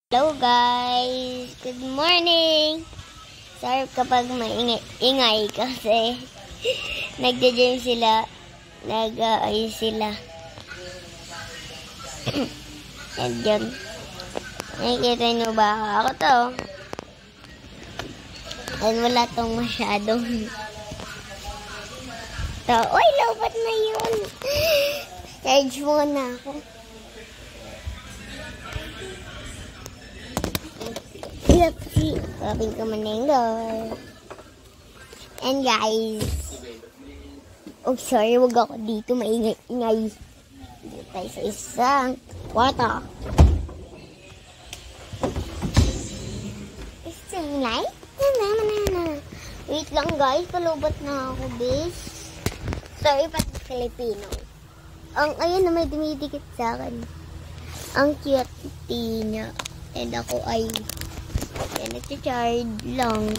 Hello guys! Good morning! Sorry kapag maingay kasi nagja-gym sila, nag-aayos sila. And yun. Nakikita nyo ba ako to? And wala tong masyadong to. Uy, lobat na yun! Charge muna ako. Grabe ka manengol. And guys, sorry, wag ako dito maingay-ingay. Dito tayo sa isang kwarto. Isang light? Wait lang guys, palubat na ako, bis. Sorry, pati Filipino. Ayun na may dumidikit sa akin. Ang cute niya. And ako ay nag-charge lang.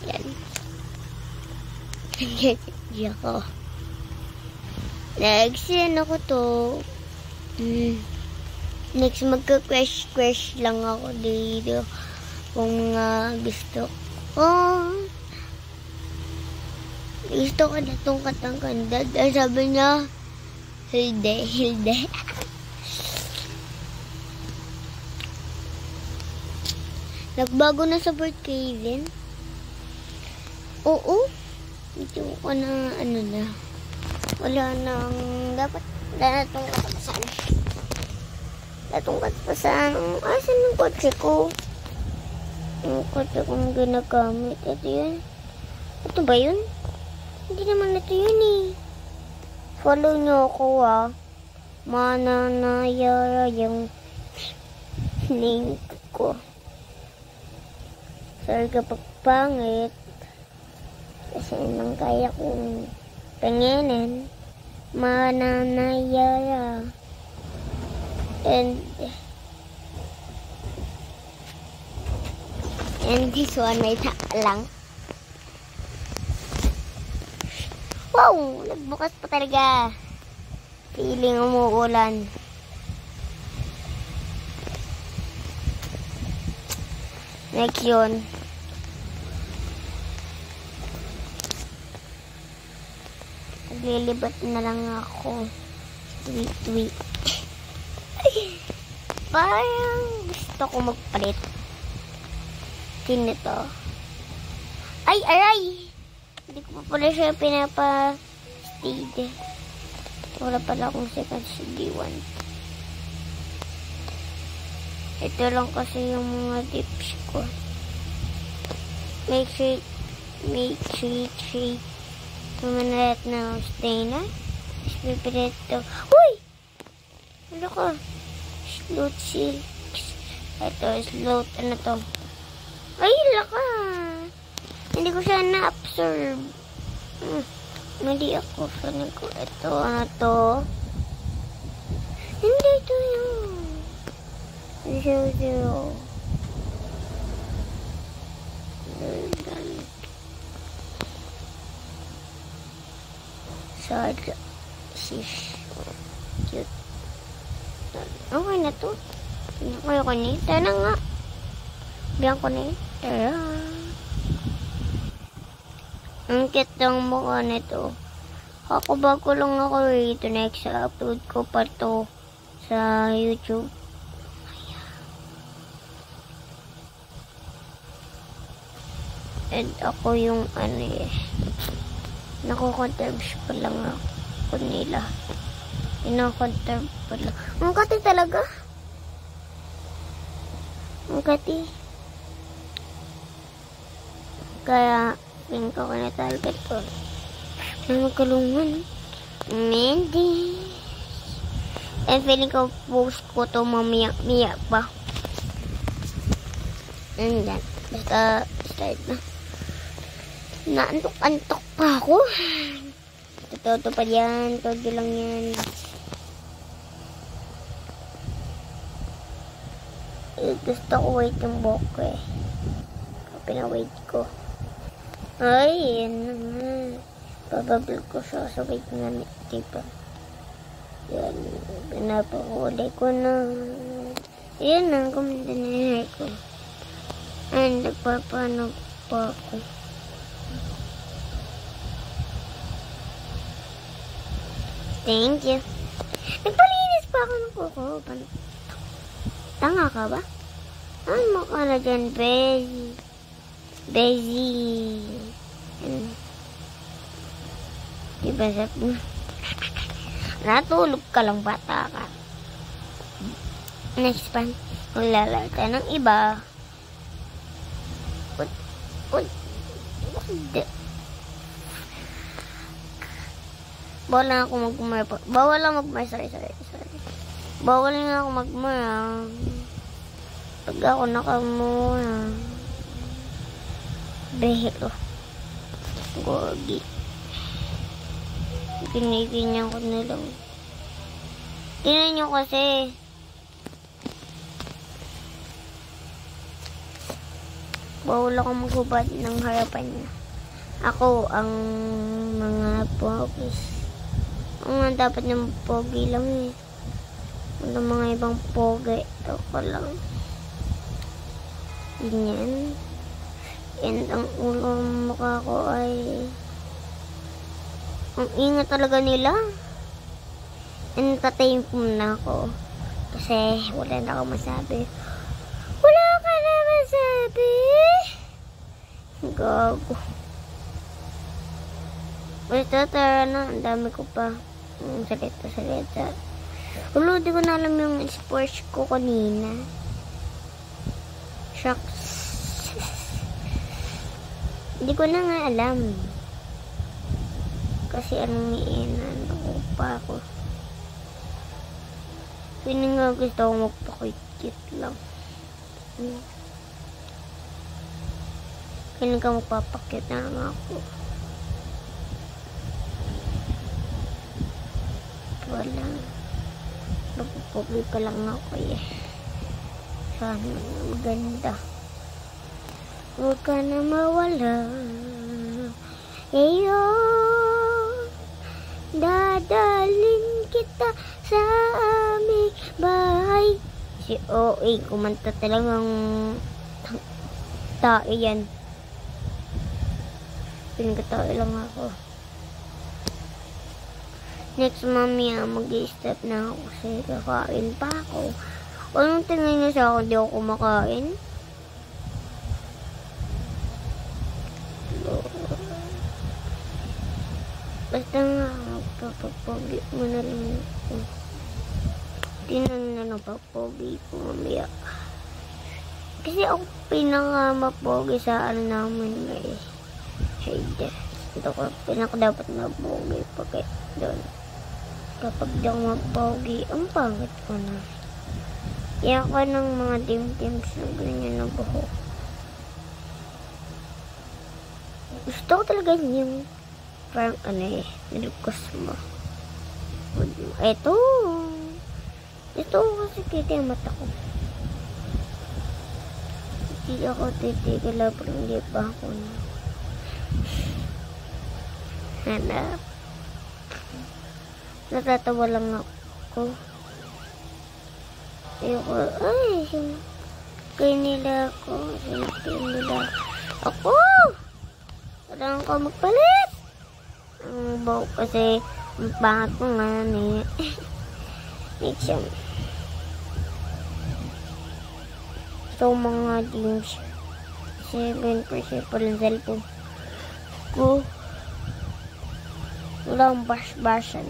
Yan. Nag-charge ako. Next, yan ako to. Next, magka-crash lang ako dito. Kung gusto ko. Gusto ko na itong katang-kandad. Sabi niya, Hilde. Nagbago na sa Fort Kevin. Oo. Ito ko na na. Wala nang dapat. Wala na itong katapasan. Asan yung kotse ko? Yung kotse kong ginagamit. Ito yun. Ito ba yun? Hindi naman ito yun eh. Follow nyo ako Mananayara yung link ko. Sorry kapag pangit kasi nang kaya kong panginin. Mananayara and this one may lang. Wow! Nagbukas pa talaga. Feeling umuulan. Next yun. Naglilibat na lang ako. Tweet. Parang gusto ko magpalit. Sino to? Ay, aray! Hindi ko pa pala siya pinapa-steed. Wala pala akong second CD1. Ito lang kasi yung mga dips ko. Make sure. Mamalat na stay na. Spirit to. Uy! Ano ko? Sloot silks. Ito, sloot. Ano to? Ay, laka! Hindi ko siya na-absorb. Mali ako. Sabi ko, ito, ano to? Hindi ito yun. Zero. Sad. Shish. Cute. Okay na to. Kaya ko ni. Tara nga. Biyan ko ni. Tara. Ang cute ng mukha nito. Ako bago lang ako rito. Next upload ko pa to sa YouTube. And ako yung nakukonterms pa lang ako nila. Inakonterm pa lang. Ang kati talaga. Ang kati. Kaya pink ako na target ko. May magkalungan. Mandy. And feeling ko post ko to mamaya pa. And yan. Basta start na. Naantok-antok pa ako. Totoo pa yan. Todo lang yan. Gusto ko wait yung buhok ko eh. Pinawait ko. Ay, yan naman. Pabablog ko siya sa wait nga. Diba? Yan. Pinapahuli ko na. Yan ang gumanda na yung hair ko. Ay, nagpapanog pa ako. Thank you. Nagpalinis pa ako ng kuko. Tanga ka ba? Ano ka na dyan, Bezi? Bezi. Diba sabi mo? Natulog ka lang, bata ka. Next pan, maglalaro tayo ng iba. Bawal na ako magmay. Bawal lang magmay. Sorry. Bawal na ako magmay. Pag ako nakamuna. Behelo. Gogi. Giniganyan ko nila. Tingnan nyo kasi. Bawal ako maghubad ng harapan niya. Ako ang mga pogis. Ang mga dapat ng pogi lang eh. Ang mga ibang pogi. Ako lang. Ganyan. And ang ulo ng mukha ko ay ang ingat talaga nila. And tatayin ko na ako. Kasi wala na ako masabi. Wala ka na masabi? Gago. Basta tara na. Ang dami ko pa. Salita. Ulo, di ko na alam yung sports ko kanina. Shucks. Hindi ko na nga alam. Kasi anong iinan ko pa ako. Pwede nga gusto ko magpakit lang. Pwede ka magpapakit na lang ako. Wala. Nagpupogi pa lang ako eh. Sana maganda. Huwag ka na mawala. Dadalhin kita sa aming bahay. Si OA kumanta talagang tae yan. Pinagkatae lang ako. Next mamaya mag-i-step na ako kasi kakain pa ako. Anong tingin niyo sa akin? Di ako kumakain? Basta nga, magpapapogi mo na lang ako. Tinan na napapogi ko mamaya. Kasi ako pinakamapogi sa ano namin guys. Hayde. Ito ko, pinaka dapat mapogi pagkat doon. Kapag di ako mapogi, ang pangit ko na. Kaya ako ng mga dim-dims na ganyan na buhok. Gusto ko talaga yung parang ano eh, nilukos mo. Ito kasi kita yung mata ko. Hindi ako titigil pero hindi pa ako na. Hanap. Natatawa lang ako. Ayoko, ay, kaya nila ako. Kaya nila ako. Kailangan ko magpalit. Ang buhok kasi ang pangat ko nga eh. Next yan. So mga games 7% pa lang cellphone ko. Wala akong bash-bashan.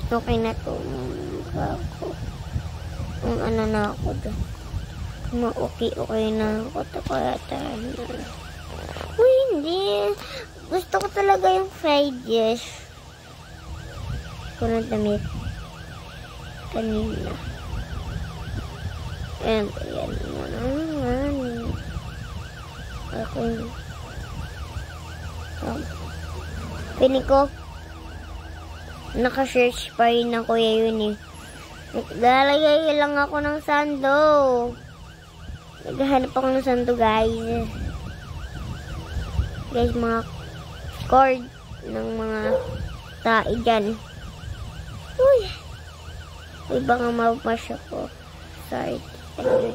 Okay na to. Ang ano na ako doon. Okay na ako. Kaya tayo na. Uy, hindi. Gusto ko talaga yung fried dish. Ko na damit. Kanina. And, ayan naman. Ako yun. Piling ko, naka-search pa rin na kuya yun eh. Naglalagay lang ako ng sando. Naghahanap ako ng sando guys. Guys, mga cord ng mga tae dyan. Uy! Uy, baka mabash ako. Sorry. Ayun.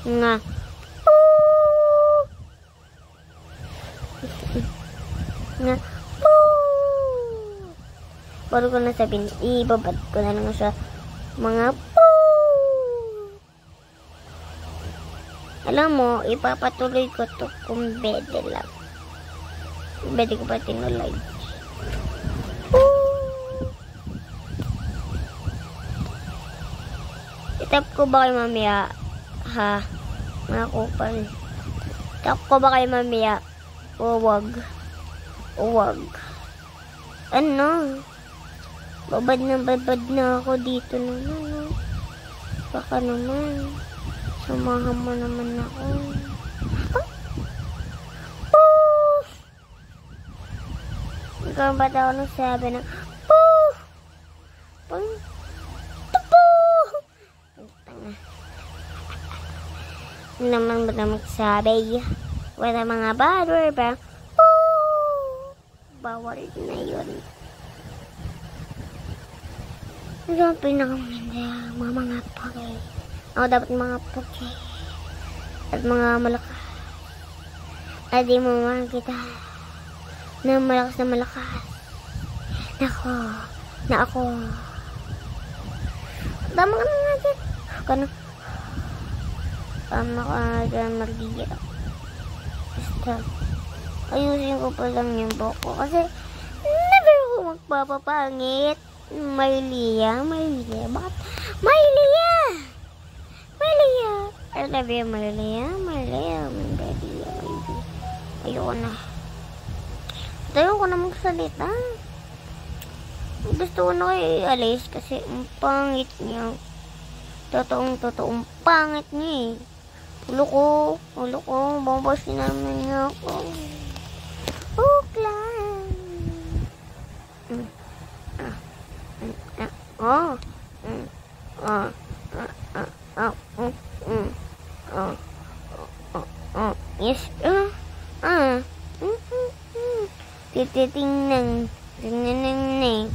Nga. Nga. Baru ko na sabihin, ibabad ko na lang sa mga alam mo, ipapatuloy ko to kung bede lang. Bede ko pa tinulay. Itap ko ba kayo mamaya? Ha? Mga kupal. Itap ko ba kayo mamaya? Huwag. Ano? Babad na ako dito naman. Baka naman. Samahan mo naman ako. Ikaw ba't ako nagsabi ng naman ba na magsabi? Wala mga badwer ba? Bawal na yun. Ito ang pinakamanda. Mga pagay. Ako dapat mga pagay. At mga malakas. At di mo makikita na malakas na malakas. Na ako. Tama ka na nga dyan. Tama ka nga dyan, magigil ako. Basta, ayusin ko pa lang yung buhok ko. Kasi, never ako magpapapangit. Maylea. Bakit? Maylea! I love you, Maylea. Baby. Ayoko na magsalita. Gusto ko na kayo i-alis kasi ang pangit niya. Totoong pangit niya eh. Ulo ko, babasin naman niya ako. Uklan. Yes. Titingnan. Teneneng.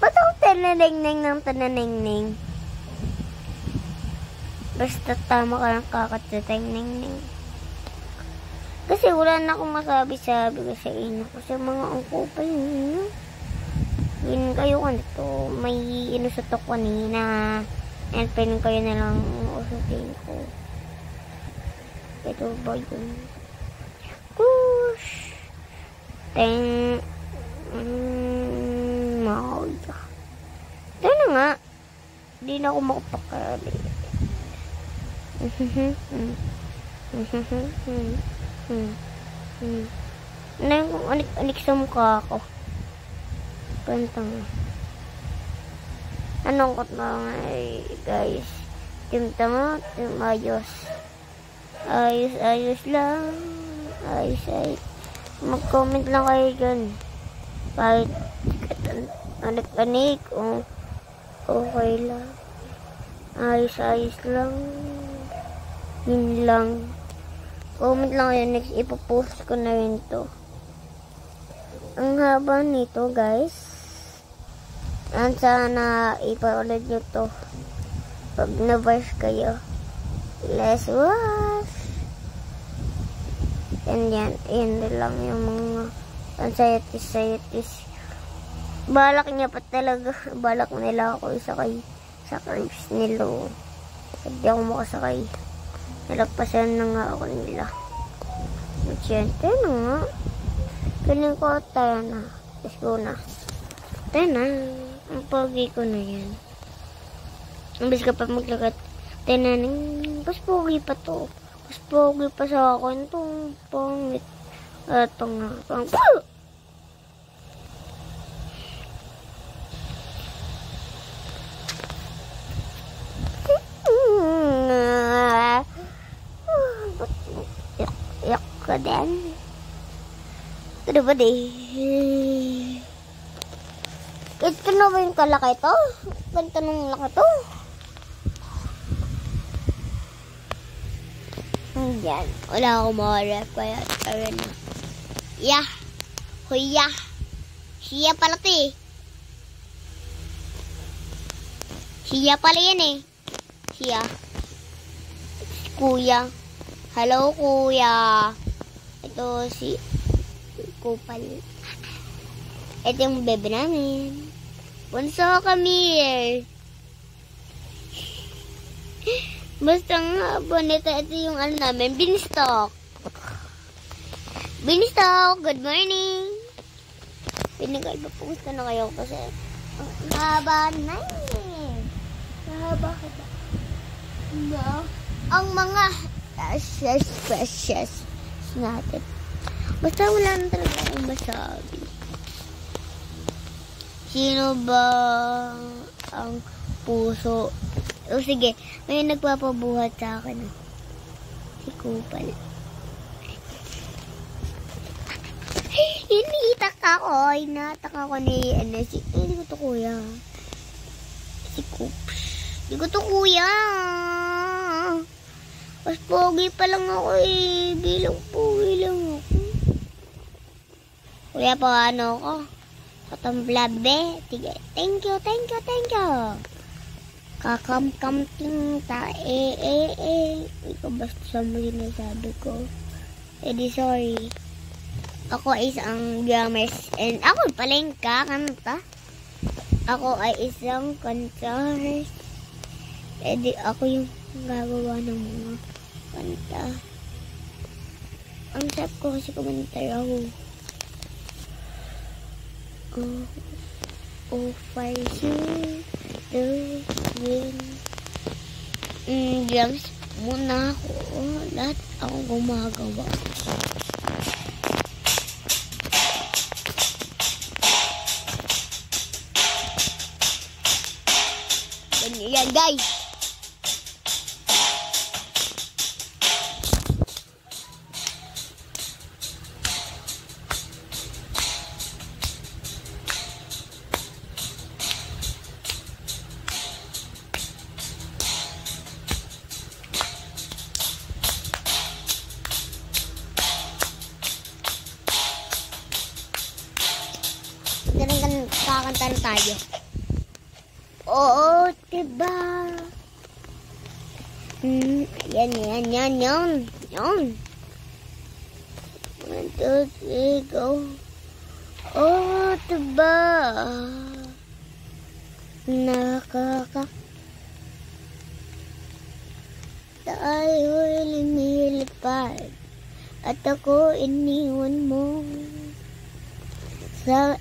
Ba't ako tananeng ng tananeng? Basta tama ka ng kakatuteng. Kasi wala na akong masabi-sabi kasi ina ko sa mga angkopal ninyo. Yun kayo kanito, may inusot ako kanina. And pen kayo na lang usutin ko. Ito ba yun? Kush! Mauya. Ito na nga. Hindi na ako makapakali. Anik sa mukha ako. Pantang. Anong kot na nga guys. Tim ayos. Ayos lang. Ayos. Mag-comment lang kayo dyan. Kahit anik-anik o okay lang. Ayos lang. Yun lang. Comment lang kayo. Next ipopost ko na rin to. Ang haba nito guys. And sana ipaulit nyo to. Pag na-wash kayo. Let's wash. And yan lang yung mga anxieties. Balak niya pa talaga. Balak nila ako isakay sa curves nila. Hindi ako makasakay. Nalagpasan na nga ako nila. Siyempre na nga. Galing ko tayo na. Let's go na. Tayo na. Ang pogi ko na yan. Imbis ka pa maglagat. Tayo na. Mas pogi pa to. Mas pogi pa sa akin. Itong pangit. Ito nga. Yak ka din. Ito ba di? Ito na ba yung kalaki to? Ganito nung laki to? Yan. Wala akong maharap. Kaya tara na. Yeah. Huya. Siya pala to eh. Siya pala yan eh. Siya. Kuya. Hello, kuya. Ito si Kupal. Ito yung bebe namin. Bunso kami. Basta nga, bonita. Ito yung ano namin, beanstalk. Beanstalk, good morning. Pinagay ba po gusto na kayo kasi mahaba na yun. Mahaba ka ba? No. Ang mga precious natin. Basta wala na talaga akong masabi. Sino ba ang puso? O sige, may nagpapabuhat sa akin. Si Kupal. Iniitak ako. Inatak ako ni hindi ko to kuya. Si Kups. Hindi ko to kuya. Mas pogi pa lang ako eh. Bilang pogi lang ako. Kuya pa ano ko? Katamblabe. Tige. Thank you. Kakam-kam-ting ta ikaw basta sa mo sinasabi ko. Di sorry. Ako ay isang drummers and ako pala yung kakanta. Ako ay isang kantaris. Di ako yung gagawa ng mga kanta. Ang sarap ko kasi kumanta ako. Oh, fire the wind. Drums muna ako. Lahat ako gumagawa. Ganyan guys. Kakanta na tayo. Oo, diba? Yan. 1, 2, 3, go. Oo, diba? Tayo'y lumilipad at ako iniwan mo sa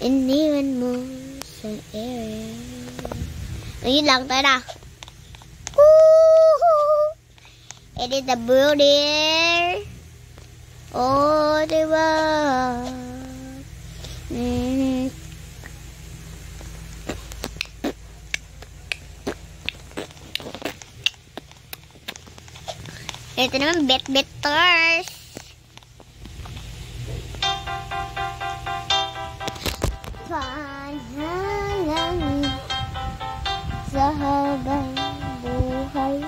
iniwan mo sa ayun lang, tayo na. Edit the builder. Oh, diba? Ito naman, bet-betters. Panalangin sa habang buhay.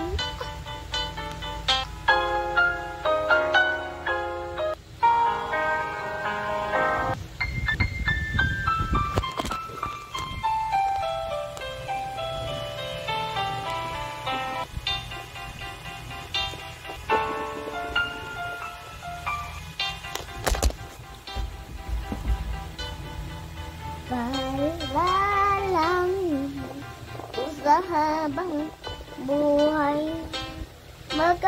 Bye.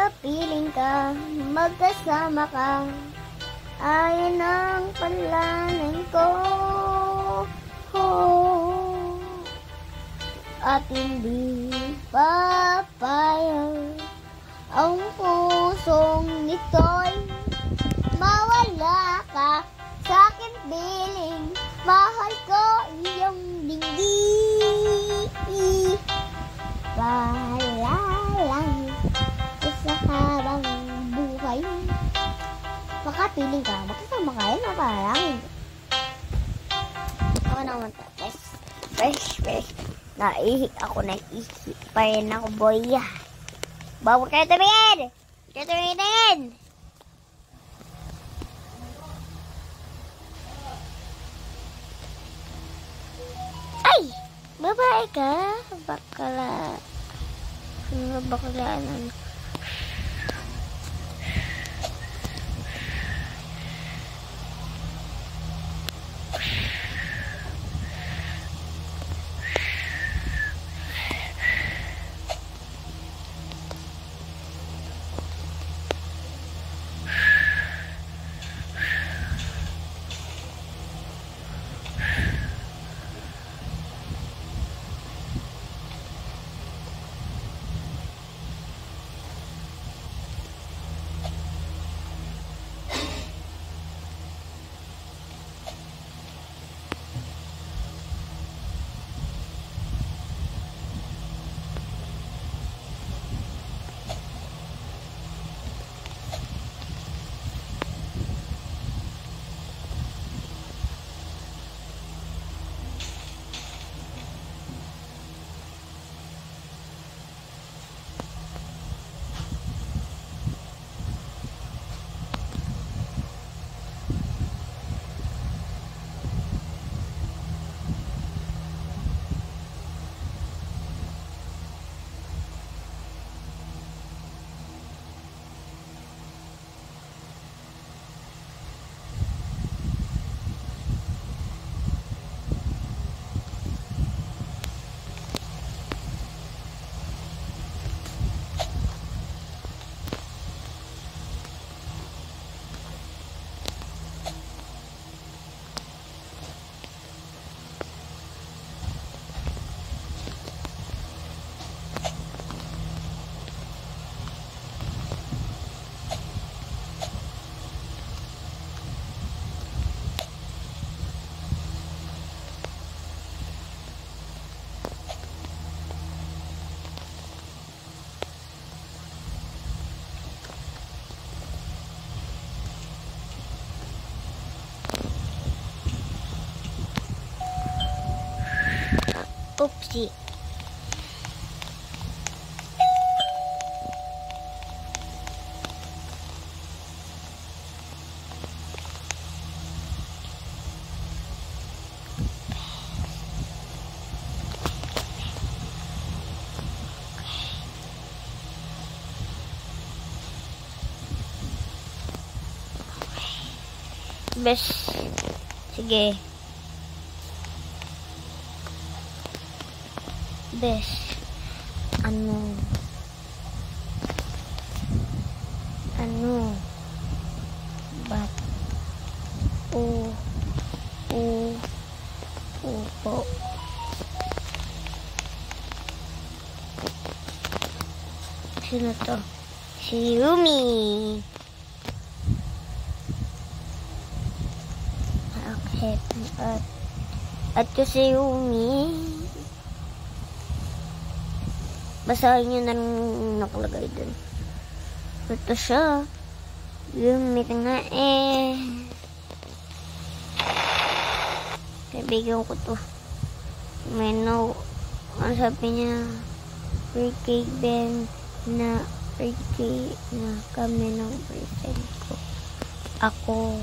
Magkapiling ka, magkasama ka, ayon ang palanan ko. At hindi papayag ang pusong ito'y mawala ka sa akin piling. Mahal ko iyong dinggin. Bahala lang ko sa habang buhay. Makapiling ka, makasama ka yun, maparangin. Ako naman to, fresh. Naihi ako, naihi pa rin ako, boy. Bawal kayo tumingin! Kayo tumingin! Ay! Babae ka? Bakla. Baklaan. Oopsie. Bes, sige. Bes, ba't, po. Sino to? Si Yumi. Okay, at si Yumi. Basahin nyo na nakalagay dun. Ito siya. Yumi nga eh. Kaibigan ko to. May no. Ano sabi niya? Pre-cake Ben na pre-cake na kami ng boyfriend ko. Ako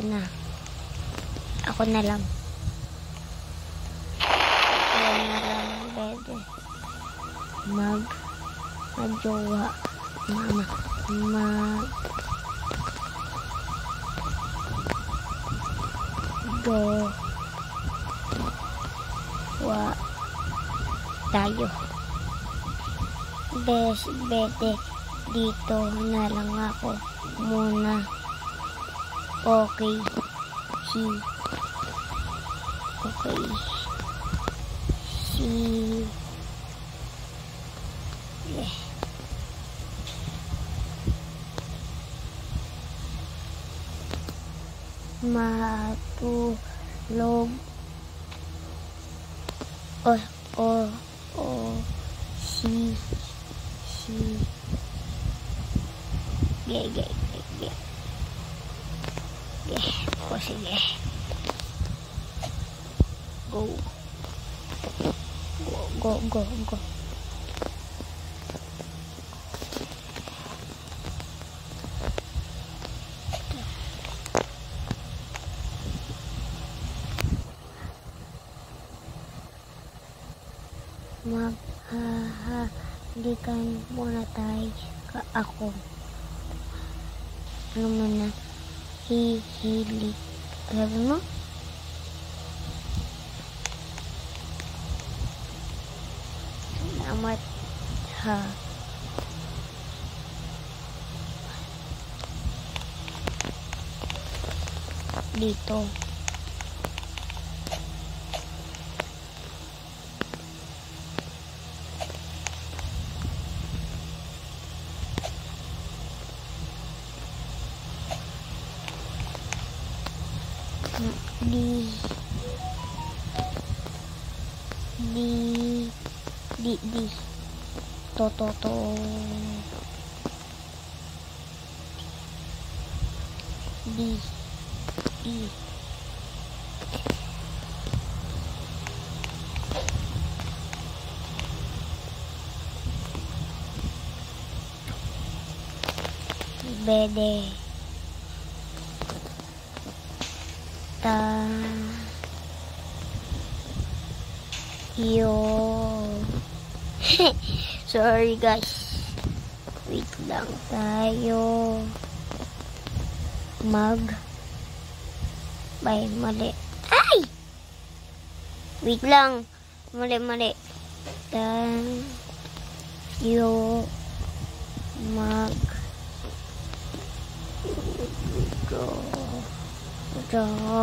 na Ako na lang. Bebe. majowa, jowa tayo. Bete, dito na lang ako muna. Okay. Yeah. Matulog. Si. Ge. Sige. Go. Maghahalikan muna tayo ako. Ano man na hihilig. Sabi mo? Salamat ha. Dito. Bede yo. Sorry guys, wait lang tayo mali. Ay, wait lang, mali tayo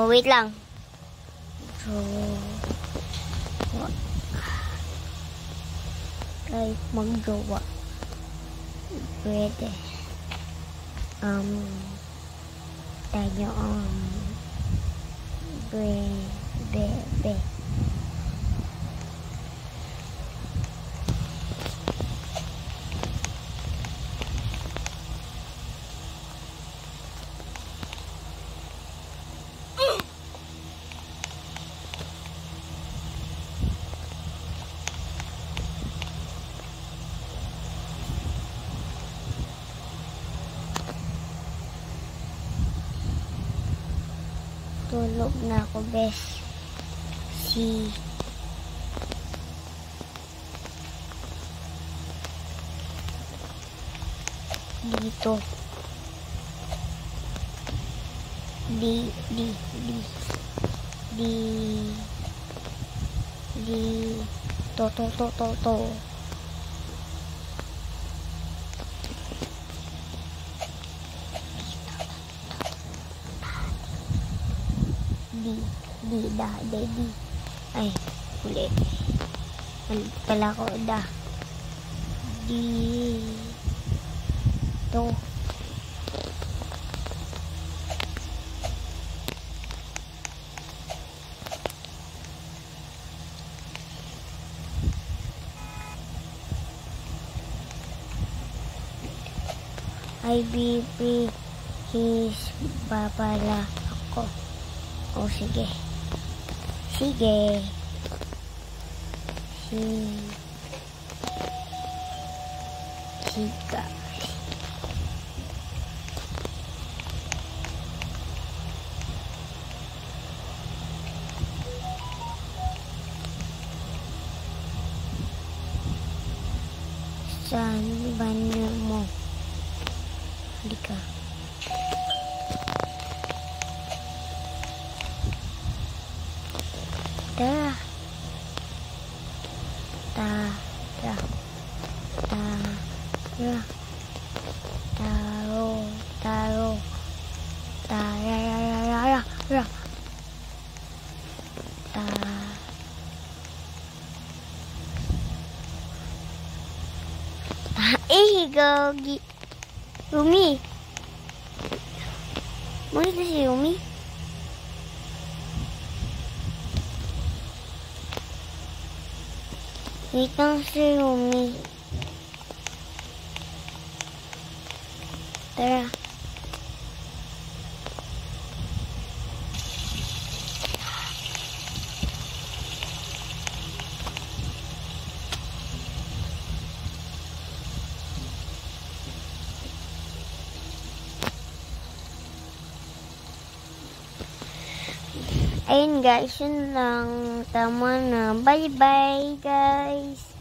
wait lang. Ay, magjowa. Pwede. Tayo, bebe. Tulog na ako, bes. Dito. To. Daddy. Ay, ulit. Pala ko, to. Ay, BP. His babala ako. O, sige. Sika. Saan Tara. Taro. Taro. Tarararara. Ra. Ta. Gogi. Yumi. Mana tu si Yumi? Itang si Yumi. Tara. Ayun guys, yun lang. Tama na. Bye-bye guys.